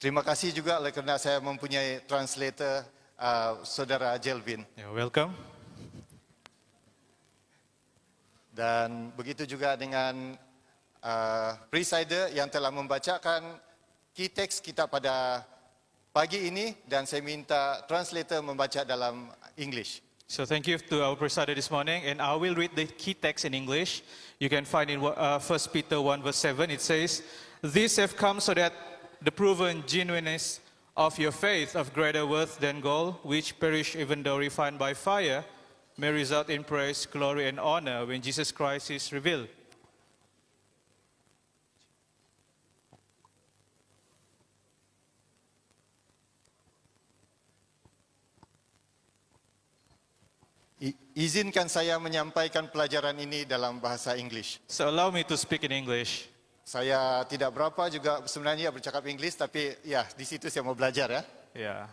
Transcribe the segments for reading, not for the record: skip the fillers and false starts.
Terima kasih juga kerana saya mempunyai translator Saudara Jelvin. Yeah, welcome. Dan begitu juga dengan presider yang telah membacakan key text kita pada pagi ini dan saya minta translator membaca dalam English. So thank you to our presider this morning, and I will read the key text in English. You can find in 1 Peter 1 verse 7. It says, "These have come so that the proven genuineness of your faith of greater worth than gold, which perish even though refined by fire, may result in praise, glory, and honor when Jesus Christ is revealed." Izinkan saya menyampaikan pelajaran ini dalam bahasa English. So allow me to speak in English. Saya tidak berapa juga sebenarnya bercakap English, tapi ya di situ saya mau belajar ya. Yeah,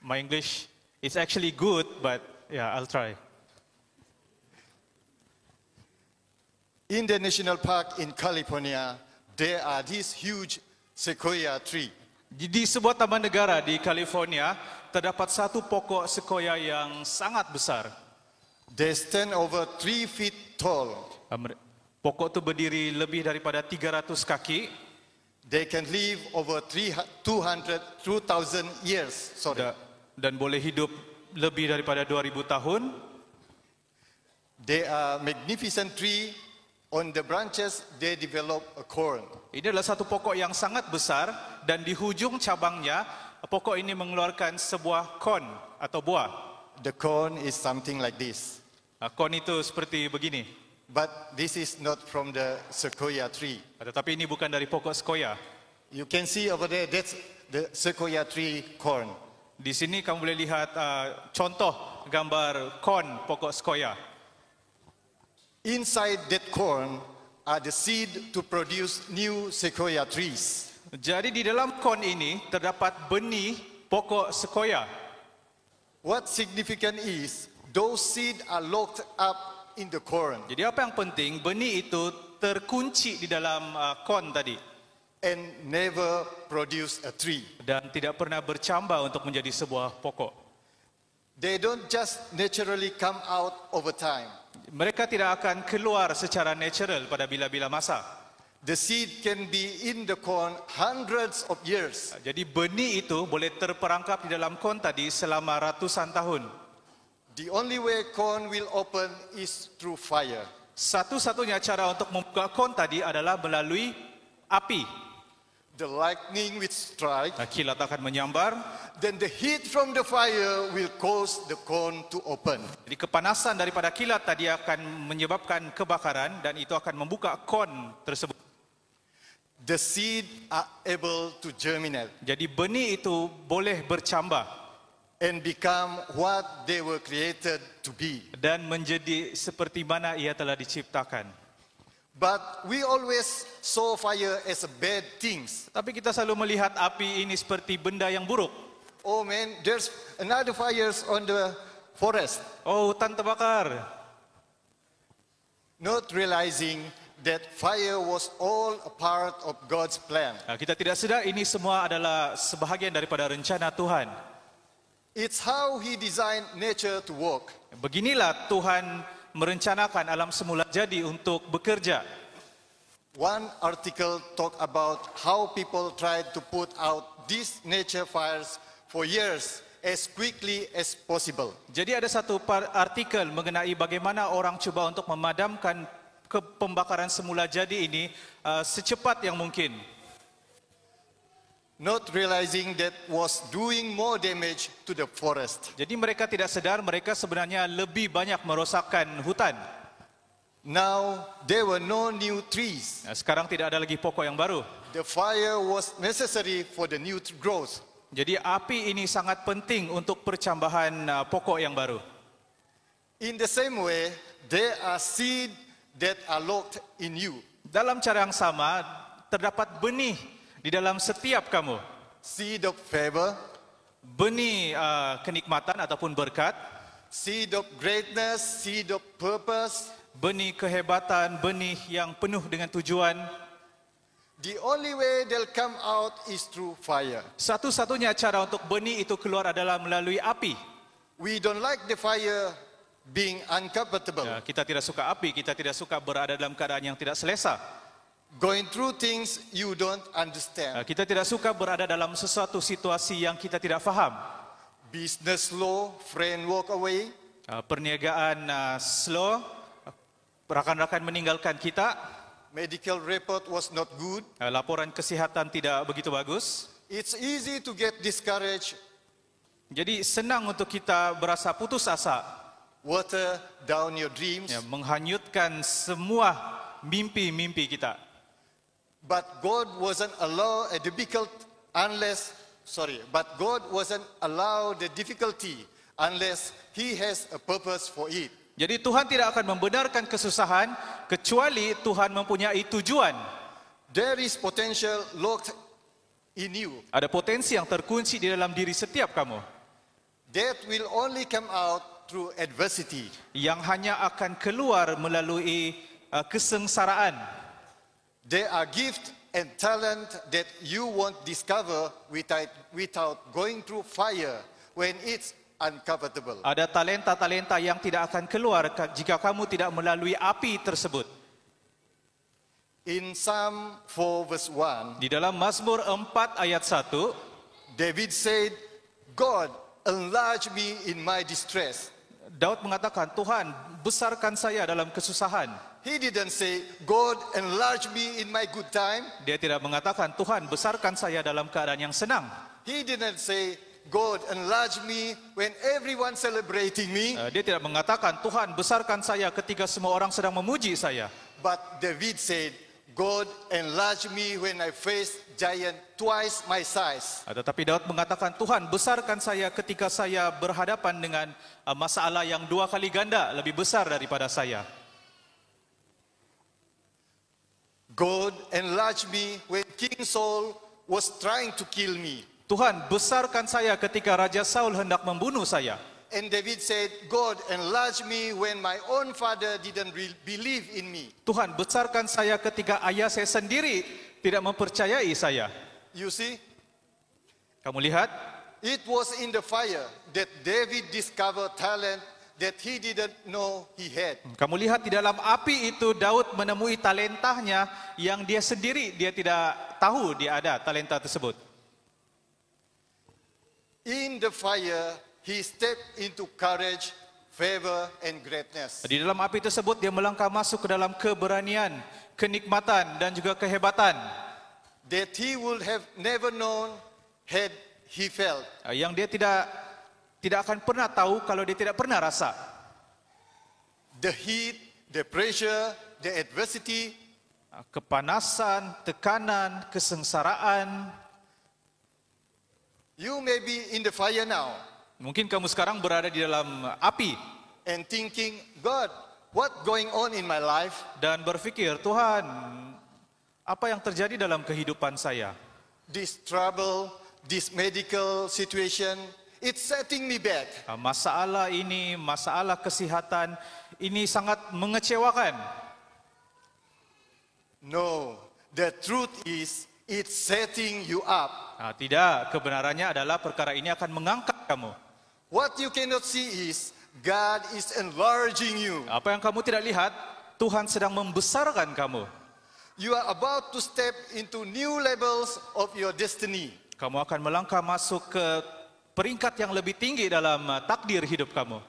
my English is actually good, but yeah, I'll try. In the national park in California, there are these huge sequoia tree. Di sebuah taman negara di California, terdapat satu pokok sequoia yang sangat besar. They stand over 3 feet tall. Pokok itu berdiri lebih daripada 300 kaki. They can live over 2,000 years. Dan boleh hidup lebih daripada 2000 tahun. They are magnificent tree. On the branches, they develop a corn. Ini adalah satu pokok yang sangat besar dan di hujung cabangnya pokok ini mengeluarkan sebuah kon atau buah. The corn is something like this. Kon itu seperti begini. But this is not from the sequoia tree. Tetapi ini bukan dari pokok sequoia. You can see over there, that's the sequoia tree corn. Di sini kamu boleh lihat contoh gambar kon pokok sequoia. Inside that corn are the seed to produce new sequoia trees. Jadi di dalam kon ini terdapat benih pokok sequoia. What significant is those seed are locked up in the corn. Jadi apa yang penting, benih itu terkunci di dalam kon tadi and never produce a tree. Dan tidak pernah bercambah untuk menjadi sebuah pokok. They don't just naturally come out over time. Mereka tidak akan keluar secara natural pada bila-bila masa. The seed can be in the corn hundreds of years. Jadi benih itu boleh terperangkap di dalam kon tadi selama ratusan tahun. The only way corn will open is through fire. Satu-satunya cara untuk membuka kon tadi adalah melalui api. The lightning will strike. Kilat akan menyambar. Then the heat from the fire will cause the corn to open. Jadi kepanasan daripada kilat tadi akan menyebabkan kebakaran dan itu akan membuka kon tersebut. The seed are able to germinate. Jadi benih itu boleh bercambah and become what they were created to be. Dan menjadi seperti mana ia telah diciptakan. But we always saw fire as a bad things. Tapi kita selalu melihat api ini seperti benda yang buruk. Oh man, there's another fires on the forest. Oh, hutan terbakar. Not realizing that fire was all a part of God's plan. Kita tidak sedar ini semua adalah sebahagian daripada rencana Tuhan. It's how He designed nature to work. Beginilah Tuhan merencanakan alam semula jadi untuk bekerja. One article talk about how people tried to put out these nature fires for years as quickly as possible. Jadi ada satu artikel mengenai bagaimana orang cuba untuk memadamkan pembakaran semula jadi ini secepat yang mungkin. Not realizing that was doing more damage to the forest. Jadi mereka tidak sedar mereka sebenarnya lebih banyak merosakkan hutan. Now there were no new trees. Sekarang tidak ada lagi pokok yang baru. The fire was necessary for the new growth. Jadi api ini sangat penting untuk percambahan pokok yang baru. In the same way, there are seed that are locked in you. Dalam cara yang sama, terdapat benih di dalam setiap kamu. Seed of favor, benih kenikmatan ataupun berkat, seed of greatness, seed of purpose, benih kehebatan, benih yang penuh dengan tujuan. The only way they'll come out is through fire. Satu-satunya cara untuk benih itu keluar adalah melalui api. We don't like the fire being uncomfortable. Ya, kita tidak suka api, kita tidak suka berada dalam keadaan yang tidak selesa. Going through things you don't Ya, understand. kita tidak suka berada dalam sesuatu situasi yang kita tidak faham. Business slow, friend walk away. Perniagaan slow, rakan-rakan meninggalkan kita. Medical report was not good. Laporan kesihatan tidak begitu bagus. It's easy to get discouraged. Jadi senang untuk kita berasa putus asa, Water down your dreams. ya, menghanyutkan semua mimpi-mimpi kita. But God wasn't allow a difficult but God wasn't allow the difficulty unless He has a purpose for it. Jadi Tuhan tidak akan membenarkan kesusahan kecuali Tuhan mempunyai tujuan. There is potential locked in you Ada potensi yang terkunci di dalam diri setiap kamu that will only come out through adversity. yang hanya akan keluar melalui kesengsaraan. There are gifts and talent that you won't discover without going through fire when it's uncomfortable. Ada talenta-talenta yang tidak akan keluar jika kamu tidak melalui api tersebut. In Psalm 4 verse 1, Di dalam Mazmur 4 ayat 1, David said, God, enlarge me in my distress. Daud mengatakan, Tuhan, besarkan saya dalam kesusahan. He didn't say, God, enlarge me in my good time. Dia tidak mengatakan, Tuhan, besarkan saya dalam keadaan yang senang. He didn't say, God, enlarge me when everyone celebrating me. Dia tidak mengatakan, Tuhan, besarkan saya ketika semua orang sedang memuji saya. But David said, God, enlarge me when I face giant twice my size. Tetapi Daud mengatakan, Tuhan, besarkan saya ketika saya berhadapan dengan masalah yang 2 kali ganda lebih besar daripada saya. God, enlarge me when King Saul was trying to kill me. Tuhan, besarkan saya ketika Raja Saul hendak membunuh saya. And David said, God, enlarge me when my own father didn't believe in me. Tuhan, besarkan saya ketika ayah saya sendiri tidak mempercayai saya. You see, Kamu lihat, it was in the fire that David discovered talent that he didn't know he had. kamu lihat di dalam api itu Daud menemui talentanya yang dia sendiri dia tidak tahu dia ada talenta tersebut. In the fire, he stepped into courage, favor, and greatness. Di dalam api tersebut dia melangkah masuk ke dalam keberanian, kenikmatan dan juga kehebatan That he would have never known had he felt. yang dia tidak akan pernah tahu kalau dia tidak pernah rasa. The heat, the pressure, the adversity, Kepanasan, tekanan, kesengsaraan. you may be in the fire now Mungkin kamu sekarang berada di dalam api and thinking, God, what going on in my life? dan berpikir, Tuhan, apa yang terjadi dalam kehidupan saya? This trouble, this medical situation, it's setting me back. Masalah ini, masalah kesehatan ini sangat mengecewakan. No, the truth is, it's setting you up. Tidak, kebenarannya adalah perkara ini akan mengangkat kamu. What you cannot see is, God is enlarging you. Apa yang kamu tidak lihat, Tuhan sedang membesarkan kamu. You are about to step into new levels of your destiny. Kamu akan melangkah masuk ke peringkat yang lebih tinggi dalam takdir hidup kamu.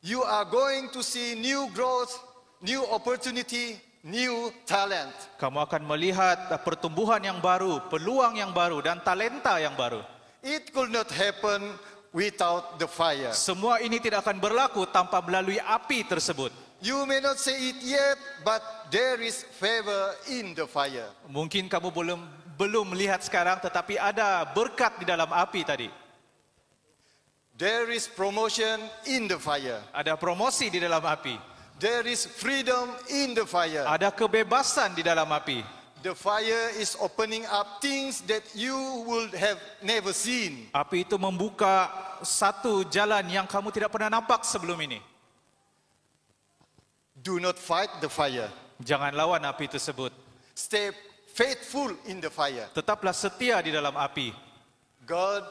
You are going to see new growth, new opportunity, new talent. Kamu akan melihat pertumbuhan yang baru, peluang yang baru, dan talenta yang baru. It could not happen without the fire. Semua ini tidak akan berlaku tanpa melalui api tersebut. You may not see it yet, but there is favor in the fire. Mungkin kamu belum melihat sekarang, tetapi ada berkat di dalam api tadi. There is promotion in the fire. Ada promosi di dalam api. There is freedom in the fire. Ada kebebasan di dalam api. The fire is opening up things that you would have never seen. Api itu membuka satu jalan yang kamu tidak pernah nampak sebelum ini. Do not fight the fire. Jangan lawan api tersebut. Step faithful in the fire. Tetaplah setia di dalam api. God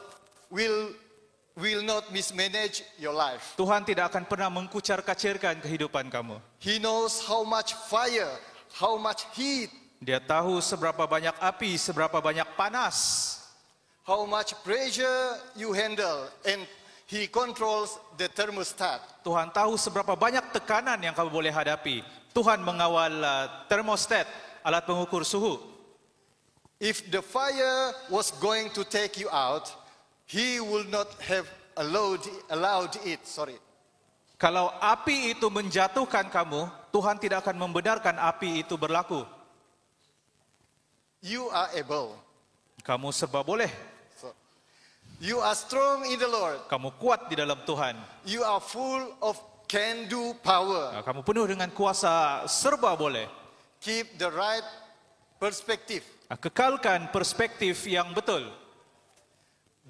will not mismanage your life. Tuhan tidak akan pernah mengkucar-kacirkan kehidupan kamu. He knows how much fire, how much heat, Dia tahu seberapa banyak api, seberapa banyak panas, how much pressure you handle, and He controls the thermostat. Tuhan tahu seberapa banyak tekanan yang kamu boleh hadapi. Tuhan mengawal termostat, alat pengukur suhu. If the fire was going to take you out, He will not have allowed it. Kalau api itu menjatuhkan kamu, Tuhan tidak akan membenarkan api itu berlaku. You are able. Kamu serba boleh. You are strong in the Lord. Kamu kuat di dalam Tuhan. You are full of can-do power. Kamu penuh dengan kuasa, serba boleh. Keep the right perspective. Kekalkan perspektif yang betul.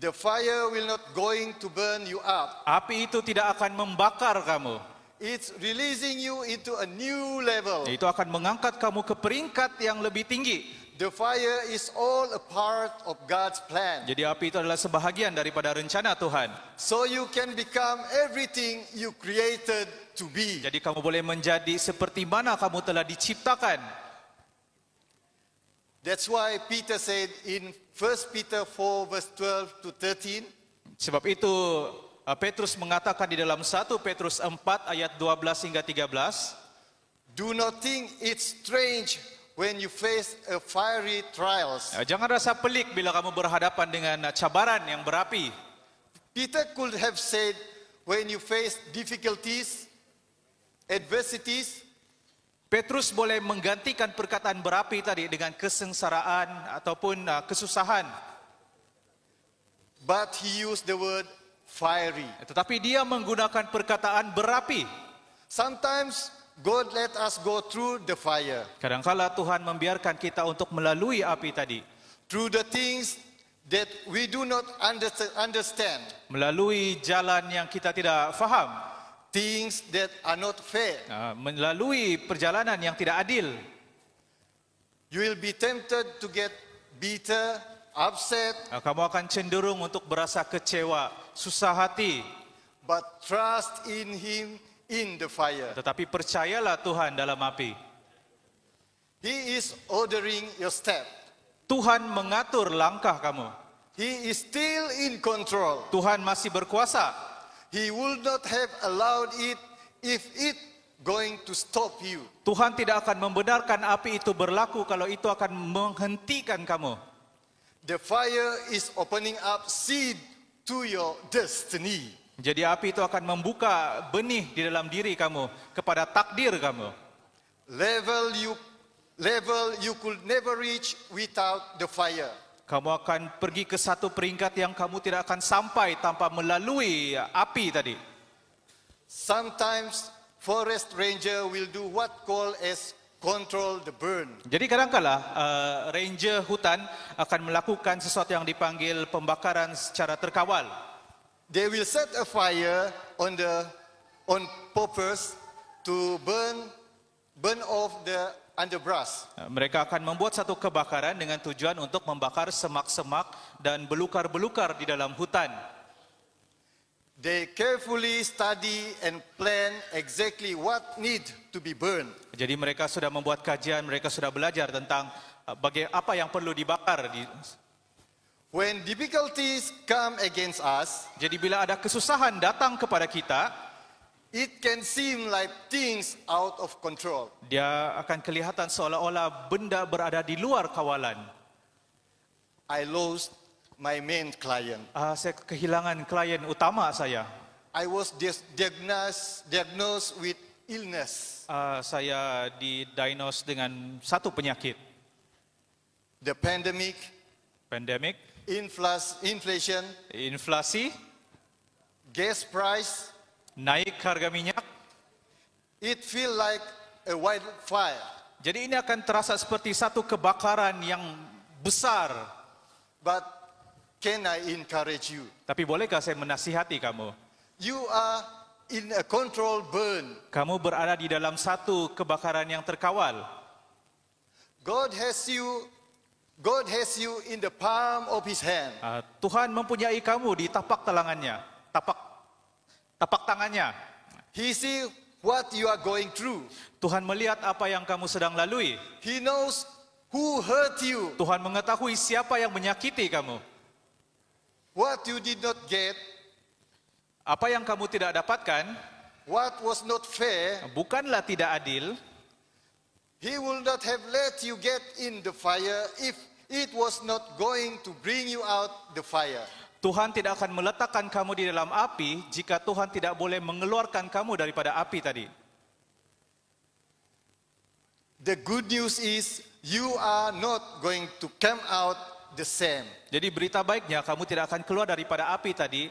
The fire will not going to burn you up. Api itu tidak akan membakar kamu. It's releasing you into a new level. Itu akan mengangkat kamu ke peringkat yang lebih tinggi. The fire is all a part of God's plan. Jadi api itu adalah sebahagian daripada rencana Tuhan. So you can become everything you created to be. Jadi kamu boleh menjadi seperti mana kamu telah diciptakan. That's why Peter said in 1 Peter 4 verse 12 to 13. Sebab itu Petrus mengatakan di dalam 1 Petrus 4 ayat 12 hingga 13. Do not think it's strange when you face a fiery trials. Jangan rasa pelik bila kamu berhadapan dengan cabaran yang berapi. Peter could have said, when you face difficulties, adversities. Petrus boleh menggantikan perkataan berapi tadi dengan kesengsaraan ataupun kesusahan. But he used the word fiery. Tetapi dia menggunakan perkataan berapi. Sometimes God let us go through the fire. Kadangkala Tuhan membiarkan kita untuk melalui api tadi. Through the things that we do not understand. Melalui jalan yang kita tidak faham. Things that are not fair. Melalui perjalanan yang tidak adil. You will be tempted to get bitter, upset. Kamu akan cenderung untuk berasa kecewa, susah hati. But trust in Him in the fire. Tetapi percayalah Tuhan dalam api. He is ordering your step. Tuhan mengatur langkah kamu. He is still in control. Tuhan masih berkuasa. He would not have allowed it if it going to stop you. Tuhan tidak akan membenarkan api itu berlaku kalau itu akan menghentikan kamu. The fire is opening up seed to your destiny. Jadi api itu akan membuka benih di dalam diri kamu kepada takdir kamu. Level you could never reach without the fire. Kamu akan pergi ke satu peringkat yang kamu tidak akan sampai tanpa melalui api tadi. Sometimes forest ranger will do what called as control the burn. Jadi kadang-kala ranger hutan akan melakukan sesuatu yang dipanggil pembakaran secara terkawal. They will set a fire on purpose to burn off the underbrush. Mereka akan membuat satu kebakaran dengan tujuan untuk membakar semak-semak dan belukar-belukar di dalam hutan. They carefully study and plan exactly what need to be burned. Jadi mereka sudah membuat kajian, mereka sudah belajar tentang apa yang perlu dibakar. When difficulties come against us, jadi bila ada kesusahan datang kepada kita, it can seem like things out of control. Dia akan kelihatan seolah-olah benda berada di luar kawalan. I lost my main client. Saya kehilangan klien utama saya. I was diagnosed with illness. Saya didiagnose dengan satu penyakit. The pandemic. Inflation, inflasi, gas price, naik harga minyak. It feel like a wildfire. Jadi ini akan terasa seperti satu kebakaran yang besar. But can I encourage you? Tapi bolehkah saya menasihati kamu? You are in a controlled burn. Kamu berada di dalam satu kebakaran yang terkawal. God has you God has you in the palm of His hand. Tuhan mempunyai kamu di tapak tangannya. He see what you are going through. Tuhan melihat apa yang kamu sedang lalui. He knows who hurt you. Tuhan mengetahui siapa yang menyakiti kamu. What you did not get, Apa yang kamu tidak dapatkan, what was not fair, bukanlah tidak adil. He will not have let you get in the fire if it was not going to bring you out the fire. Tuhan tidak akan meletakkan kamu di dalam api jika Tuhan tidak boleh mengeluarkan kamu daripada api tadi. The good news is you are not going to come out the same. Jadi berita baiknya kamu tidak akan keluar daripada api tadi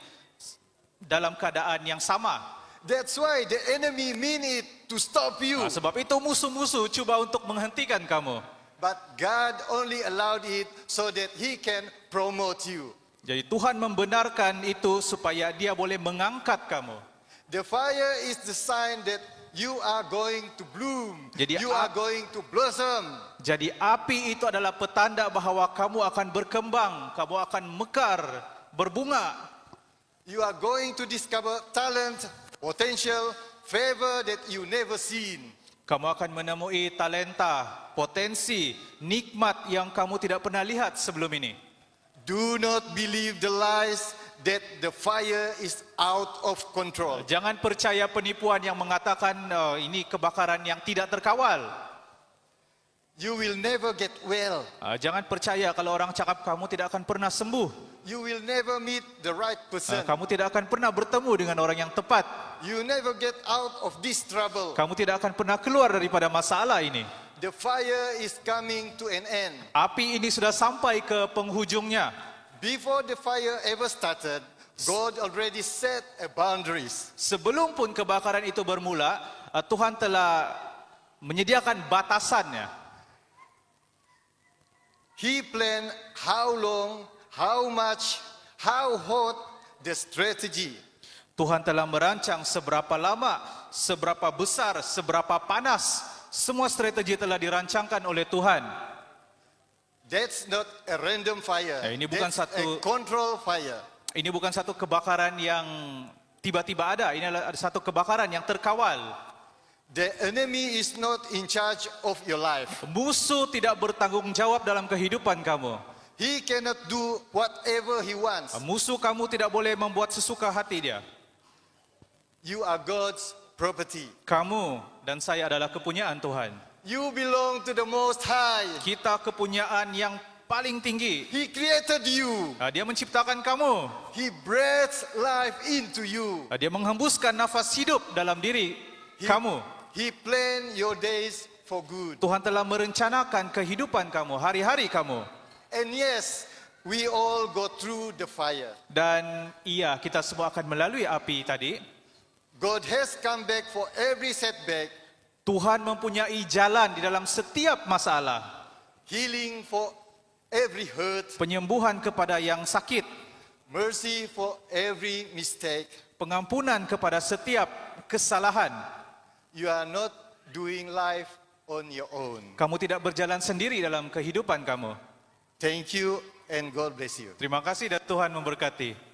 dalam keadaan yang sama. That's why the enemy mean it to stop you. Sebab itu musuh-musuh cuba untuk menghentikan kamu. But God only allowed it so that He can promote you. Jadi Tuhan membenarkan itu supaya Dia boleh mengangkat kamu. The fire is the sign that you are going to bloom. Jadi You are going to blossom. Jadi api itu adalah petanda bahwa kamu akan berkembang, kamu akan mekar, berbunga. You are going to discover talent, potential, favor that you never seen. Kamu akan menemui talenta, potensi, nikmat yang kamu tidak pernah lihat sebelum ini. Do not believe the lies that the fire is out of control. Jangan percaya penipuan yang mengatakan ini kebakaran yang tidak terkawal. You will never get well. Jangan percaya kalau orang cakap kamu tidak akan pernah sembuh. You will never meet the right person. Kamu tidak akan pernah bertemu dengan orang yang tepat. You never get out of this trouble. Kamu tidak akan pernah keluar daripada masalah ini. The fire is coming to an end. Api ini sudah sampai ke penghujungnya. Before the fire ever started, God already set a boundaries. Sebelum pun kebakaran itu bermula, Tuhan telah menyediakan batasannya. He planned how long, how much, how hot the strategy. Tuhan telah merancang seberapa lama, seberapa besar, seberapa panas. Semua strategi telah dirancangkan oleh Tuhan. That's not a random fire. Ini bukan That's a satu- control fire. Ini bukan satu kebakaran yang tiba-tiba ada. Ini adalah satu kebakaran yang terkawal. The enemy is not in charge of your life. Musuh tidak bertanggung jawab dalam kehidupan kamu. He cannot do whatever he wants. Musuh kamu tidak boleh membuat sesuka hati dia. You are God's property. Kamu dan saya adalah kepunyaan Tuhan. You belong to the Most High. Kita kepunyaan yang paling tinggi. He created you. Dia menciptakan kamu. He breathes life into you. Dia menghembuskan nafas hidup dalam diri kamu. He planned your days for good. Tuhan telah merencanakan kehidupan kamu, hari-hari kamu. And yes, we all go through the fire. Dan iya, kita semua akan melalui api tadi. God has come back for every setback, Tuhan mempunyai jalan di dalam setiap masalah. healing for every hurt, Penyembuhan kepada yang sakit. mercy for every mistake. Pengampunan kepada setiap kesalahan. You are not doing life on your own. Kamu tidak berjalan sendiri dalam kehidupan kamu. Thank you and God bless you. Terima kasih dan Tuhan memberkati.